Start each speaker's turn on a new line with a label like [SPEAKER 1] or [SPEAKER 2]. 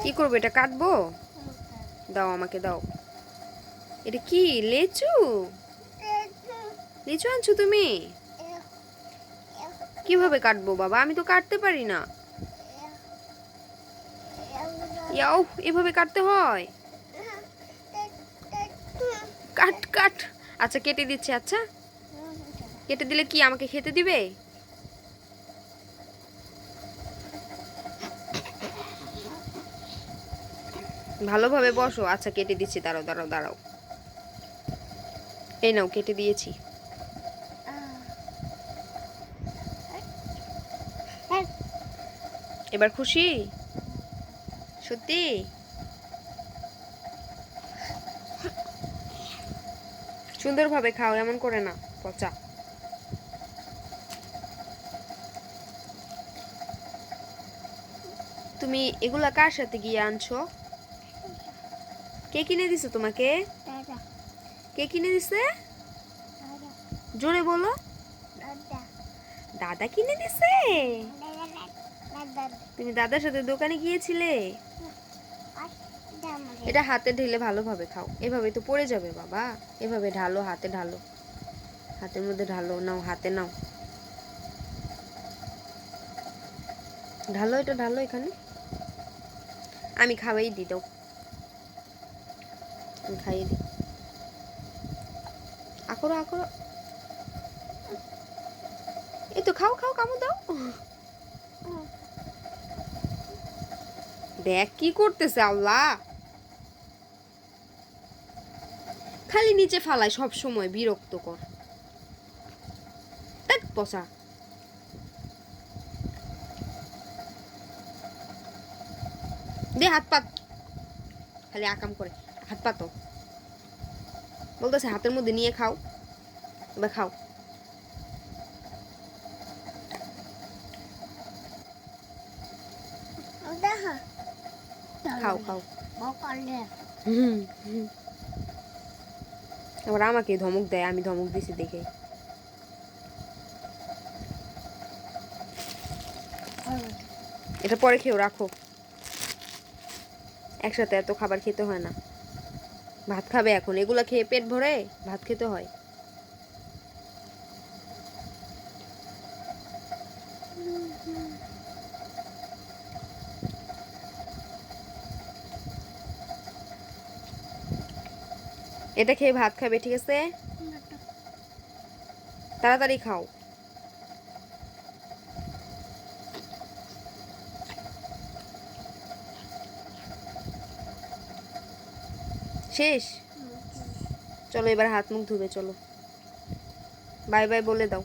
[SPEAKER 1] কি করবো? এটা কাটবো? দাও, আমাকে দাও। এটা কি? লেচু? লিচু আনছো তুমি? কিভাবে কাটবো বাবা? আমি তো কাটতে পারি না। ইয়াও, এভাবে কাটতে হয়? কাট কাট। আচ্ছা, কেটে দিচ্ছি। আচ্ছা, কেটে দিলে কি আমাকে খেতে দিবে? ভালোভাবে বসো। আচ্ছা, কেটে দিচ্ছি। দাঁড়াও দাঁড়াও দাঁড়াও। এই নাও, কেটে দিয়েছি। এবার খুশি? সত্যি? সুন্দরভাবে খাও, এমন করে না, পচা। তুমি এগুলা কার সাথে গিয়ে আনছো? কে কিনে দিছে তোমাকে? কে কিনে দিছে? জোরে বলো। দাদা কিনে দিছে? তুমি দাদার সাথে দোকানে গিয়েছিলে? এটা হাতে ঢেলে ভালোভাবে খাও। এভাবে তো পড়ে যাবে বাবা। এভাবে ঢালো, হাতে ঢালো। হাতের মধ্যে ঢালো। নাও, হাতে নাও। ঢালো, এটা ঢালো এখানে। আমি খাওয়াই দিই, দাও। আমি খাইয়ে দিই। আকরো আকরো। এই তো খাও খাও, কামড় দাও। দেখ কি করতেছে আল্লাহ। খালি নিচে ফালায় সব সময়, বিরক্তকর। দেখ পচা। দে হাত পাত। খালি আকাম করে। হাত পাতো। বলতেছে হাতের মধ্যে নিয়ে খাও। এবার খাও। খাও খাও। আবার আমাকে ধমক দেয়, আমি ধমক দিছি দেখে। এটা পরে খেও, রাখো। একসাথে এত খাবার খেতে হয় না। ভাত খাবে এখন? এগুলা খেয়ে পেট ভরে ভাত খেতে হয়? এটা খেয়ে ভাত খাবে, ঠিক আছে? তাড়াতাড়ি খাও। শেষ? চলো এবার হাত মুখ ধুবে, চলো। বাই বাই বলে দাও।